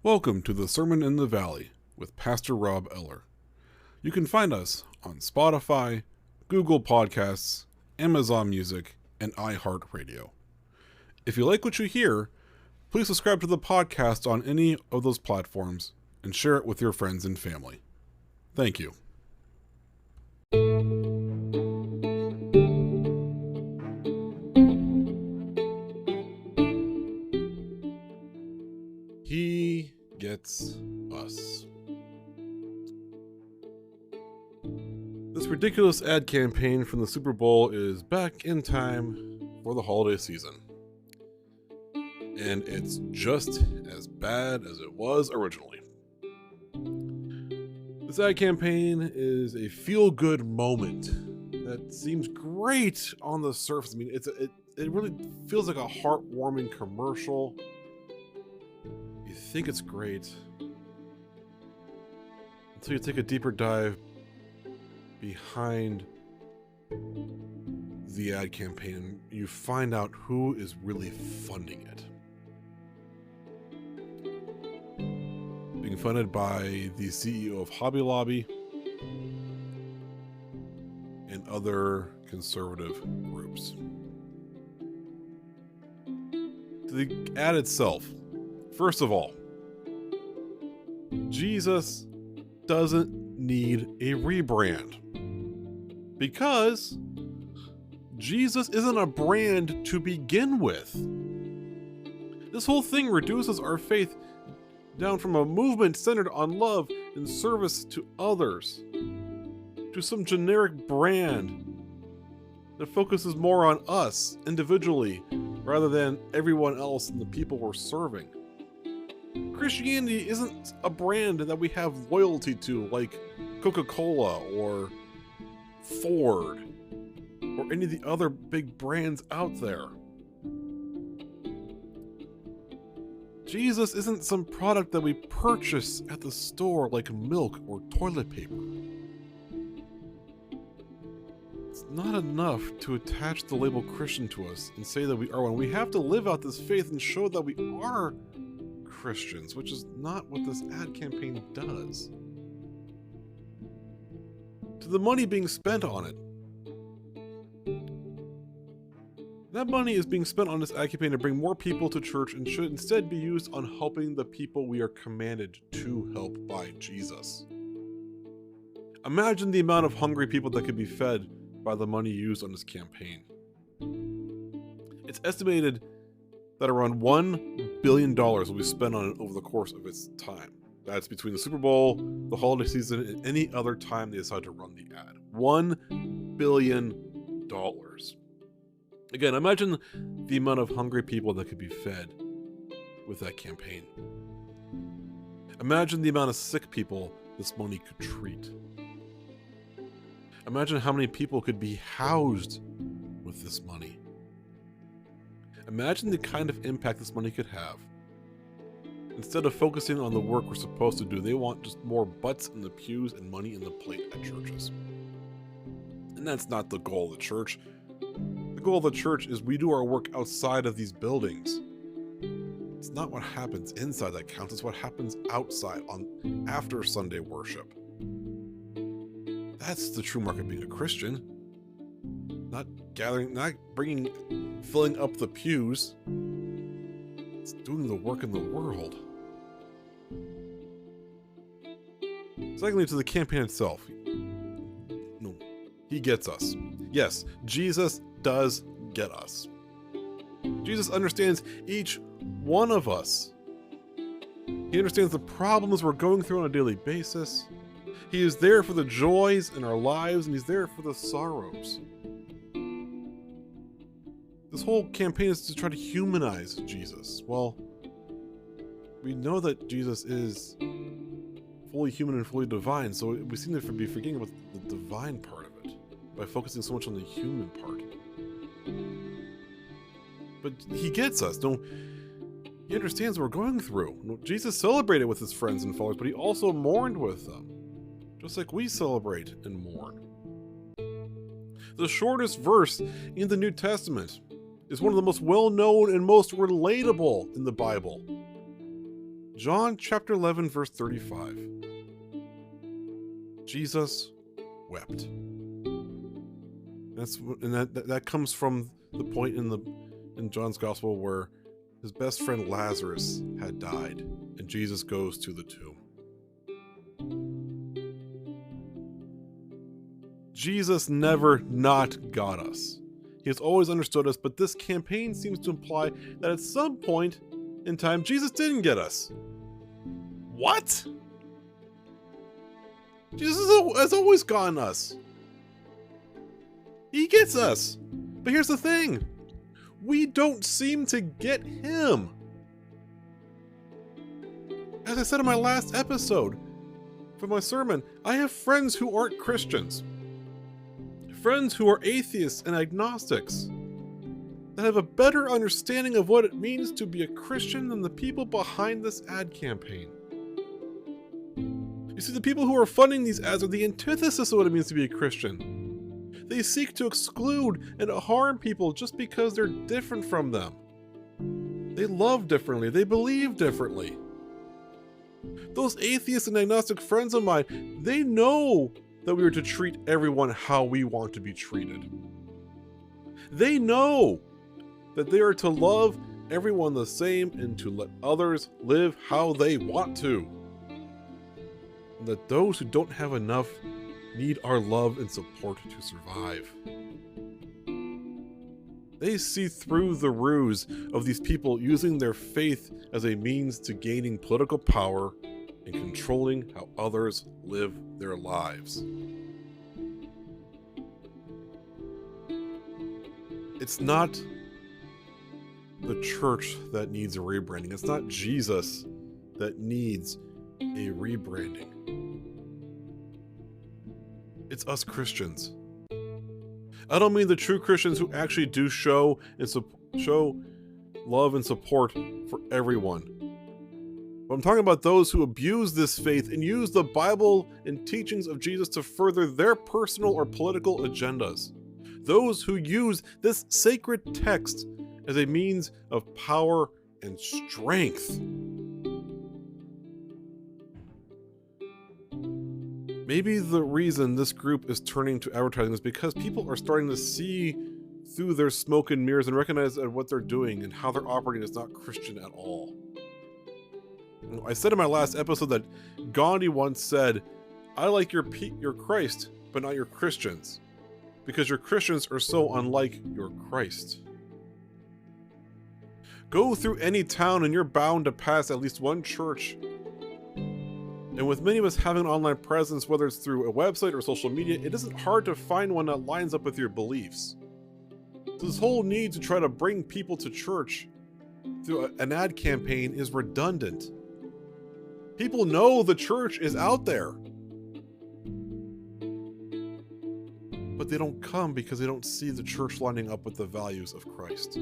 Welcome to the Sermon in the Valley with Pastor Rob Eller. You can find us on Spotify, Google Podcasts, Amazon Music, and iHeartRadio. If you like what you hear, please subscribe to the podcast on any of those platforms and share it with your friends and family. Thank you. He gets us. This ridiculous ad campaign from the Super Bowl is back in time for the holiday season. And it's just as bad as it was originally. This ad campaign is a feel-good moment that seems great on the surface. I mean, it really feels like a heartwarming commercial. You think it's great until you take a deeper dive behind the ad campaign and you find out who is really funding it. Being funded by the CEO of Hobby Lobby and other conservative groups. To the ad itself, first of all, Jesus doesn't need a rebrand because Jesus isn't a brand to begin with. This whole thing reduces our faith down from a movement centered on love and service to others to some generic brand that focuses more on us individually rather than everyone else and the people we're serving. Christianity isn't a brand that we have loyalty to like Coca-Cola or Ford or any of the other big brands out there. Jesus isn't some product that we purchase at the store like milk or toilet paper. It's not enough to attach the label Christian to us and say that we are one. We have to live out this faith and show that we are Christians, which is not what this ad campaign does. To the money being spent on it, that money is being spent on this ad campaign to bring more people to church and should instead be used on helping the people we are commanded to help by Jesus. Imagine the amount of hungry people that could be fed by the money used on this campaign. It's estimated that around $1 billion will be spent on it over the course of its time. That's between the Super Bowl, the holiday season, and any other time they decide to run the ad. $1 billion. Again, imagine the amount of hungry people that could be fed with that campaign. Imagine the amount of sick people this money could treat. Imagine how many people could be housed with this money. Imagine the kind of impact this money could have. Instead of focusing on the work we're supposed to do, they want just more butts in the pews and money in the plate at churches. And that's not the goal of the church. The goal of the church is we do our work outside of these buildings. It's not what happens inside that counts, it's what happens outside on after Sunday worship. That's the true mark of being a Christian. Not filling up the pews. It's doing the work in the world. Secondly, to the campaign itself. No, he gets us. Yes, Jesus does get us. Jesus understands each one of us. He understands the problems we're going through on a daily basis. He is there for the joys in our lives, and he's there for the sorrows. This whole campaign is to try to humanize Jesus. Well, we know that Jesus is fully human and fully divine, so we seem to be forgetting about the divine part of it by focusing so much on the human part. But he gets us. No, he understands what we're going through. No, Jesus celebrated with his friends and followers, but he also mourned with them, just like we celebrate and mourn. The shortest verse in the New Testament is one of the most well-known and most relatable in the Bible. John chapter 11, verse 35. Jesus wept. That comes from the point in John's gospel where his best friend Lazarus had died, and Jesus goes to the tomb. Jesus never not got us. He has always understood us, but this campaign seems to imply that at some point in time, Jesus didn't get us. What? Jesus has always gotten us. He gets us. But here's the thing. We don't seem to get him. As I said in my last episode for my sermon, I have friends who aren't Christians. Friends who are atheists and agnostics that have a better understanding of what it means to be a Christian than the people behind this ad campaign. You see, the people who are funding these ads are the antithesis of what it means to be a Christian. They seek to exclude and harm people just because they're different from them. They love differently. They believe differently. Those atheists and agnostic friends of mine, they know that we are to treat everyone how we want to be treated. They know that they are to love everyone the same and to let others live how they want to. And that those who don't have enough need our love and support to survive. They see through the ruse of these people using their faith as a means to gaining political power and controlling how others live their lives. It's not the church that needs a rebranding. It's not Jesus that needs a rebranding. It's us Christians. I don't mean the true Christians who actually do show love and support for everyone. But I'm talking about those who abuse this faith and use the Bible and teachings of Jesus to further their personal or political agendas. Those who use this sacred text as a means of power and strength. Maybe the reason this group is turning to advertising is because people are starting to see through their smoke and mirrors and recognize that what they're doing and how they're operating is not Christian at all. I said in my last episode that Gandhi once said, "I like your Christ, but not your Christians, because your Christians are so unlike your Christ." Go through any town and you're bound to pass at least one church. And with many of us having an online presence, whether it's through a website or social media, it isn't hard to find one that lines up with your beliefs. So this whole need to try to bring people to church through an ad campaign is redundant. People know the church is out there. But they don't come because they don't see the church lining up with the values of Christ.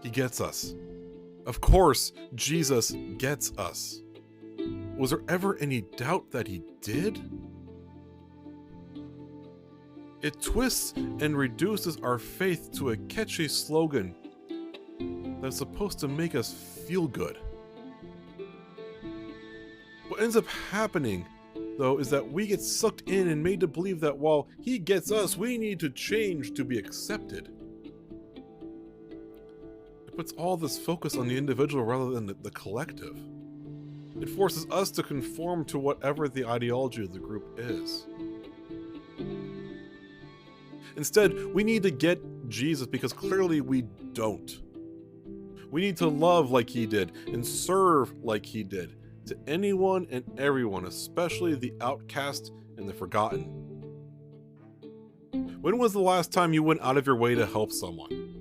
He gets us. Of course, Jesus gets us. Was there ever any doubt that he did? It twists and reduces our faith to a catchy slogan that's supposed to make us feel good. What ends up happening, though, is that we get sucked in and made to believe that while he gets us, we need to change to be accepted. It puts all this focus on the individual rather than the collective. It forces us to conform to whatever the ideology of the group is. Instead, we need to get Jesus because clearly we don't. We need to love like he did and serve like he did to anyone and everyone, especially the outcast and the forgotten. When was the last time you went out of your way to help someone?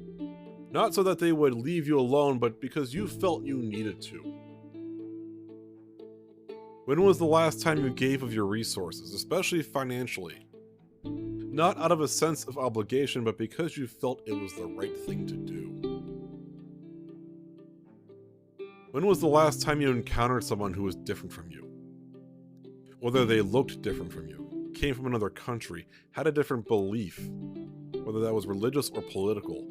Not so that they would leave you alone, but because you felt you needed to. When was the last time you gave of your resources, especially financially? Not out of a sense of obligation, but because you felt it was the right thing to do. When was the last time you encountered someone who was different from you? Whether they looked different from you, came from another country, had a different belief, whether that was religious or political.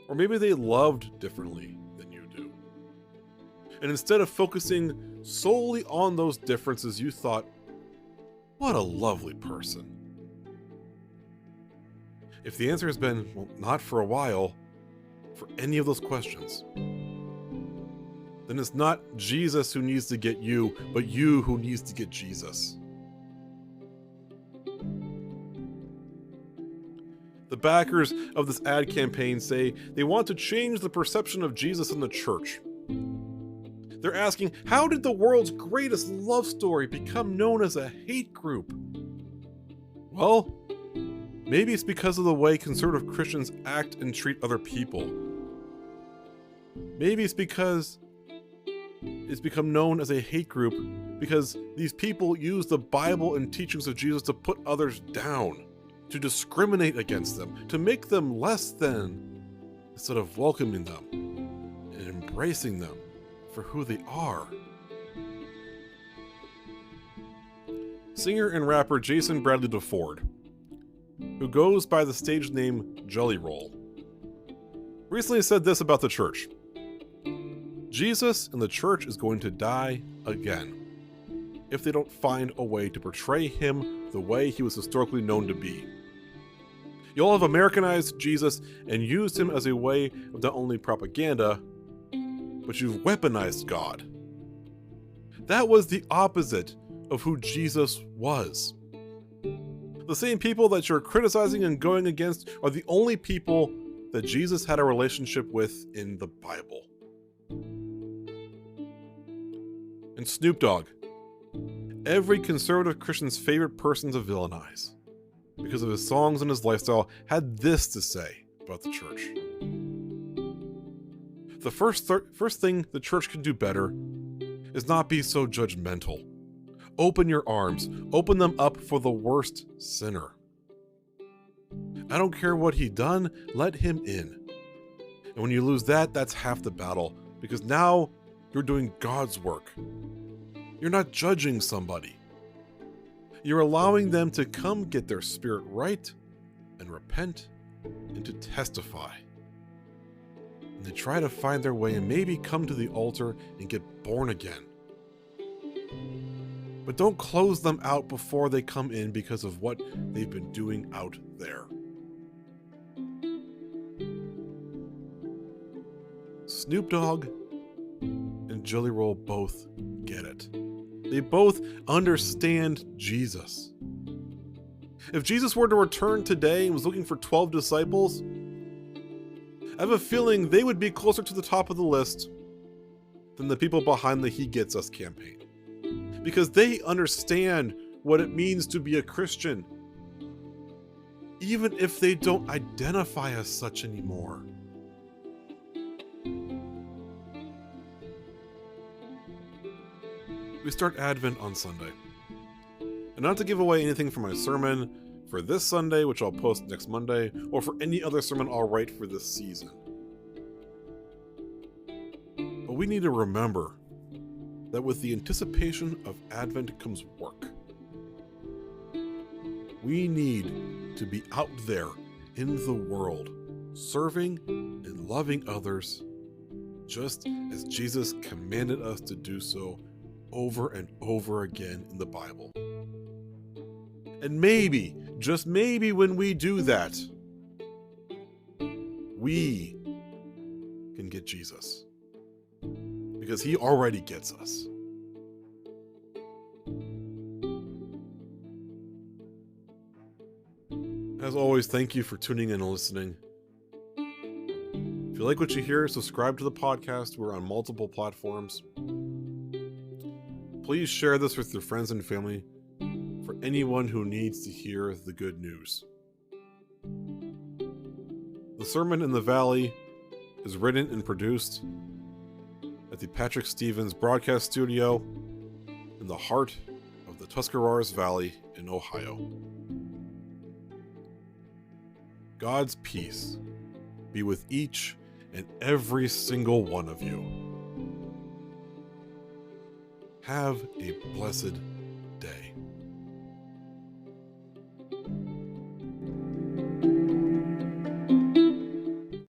Or maybe they loved differently than you do. And instead of focusing solely on those differences, you thought, what a lovely person. If the answer has been, well, not for a while, for any of those questions, then it's not Jesus who needs to get you, but you who needs to get Jesus. The backers of this ad campaign say they want to change the perception of Jesus in the church. They're asking, how did the world's greatest love story become known as a hate group? Well, maybe it's because of the way conservative Christians act and treat other people. Maybe it's because it's become known as a hate group because these people use the Bible and teachings of Jesus to put others down, to discriminate against them, to make them less than, instead of welcoming them and embracing them for who they are. Singer and rapper Jason Bradley DeFord, who goes by the stage name Jelly Roll, recently said this about the church. Jesus and the church is going to die again if they don't find a way to portray him the way he was historically known to be. Y'all have Americanized Jesus and used him as a way of not only propaganda, but you've weaponized God. That was the opposite of who Jesus was. The same people that you're criticizing and going against are the only people that Jesus had a relationship with in the Bible. And Snoop Dogg, every conservative Christian's favorite person to villainize, because of his songs and his lifestyle, had this to say about the church. The first thing the church can do better is not be so judgmental. Open your arms, open them up for the worst sinner. I don't care what he done, let him in. And when you lose that, that's half the battle, because now you're doing God's work. You're not judging somebody. You're allowing them to come get their spirit right and repent and to testify. And to try to find their way and maybe come to the altar and get born again. But don't close them out before they come in because of what they've been doing out there. Snoop Dogg and Jelly Roll both get it. They both understand Jesus. If Jesus were to return today and was looking for 12 disciples, I have a feeling they would be closer to the top of the list than the people behind the He Gets Us campaign. Because they understand what it means to be a Christian, even if they don't identify as such anymore. We start Advent on Sunday. And not to give away anything from my sermon for this Sunday, which I'll post next Monday, or for any other sermon I'll write for this season. But we need to remember that with the anticipation of Advent comes work. We need to be out there in the world, serving and loving others, just as Jesus commanded us to do so over and over again in the Bible. And maybe, just maybe when we do that, we can get Jesus. Because he already gets us. As always, thank you for tuning in and listening. If you like what you hear, subscribe to the podcast. We're on multiple platforms. Please share this with your friends and family for anyone who needs to hear the good news. The Sermon in the Valley is written and produced at the Patrick Stevens Broadcast Studio in the heart of the Tuscarawas Valley in Ohio. God's peace be with each and every single one of you. Have a blessed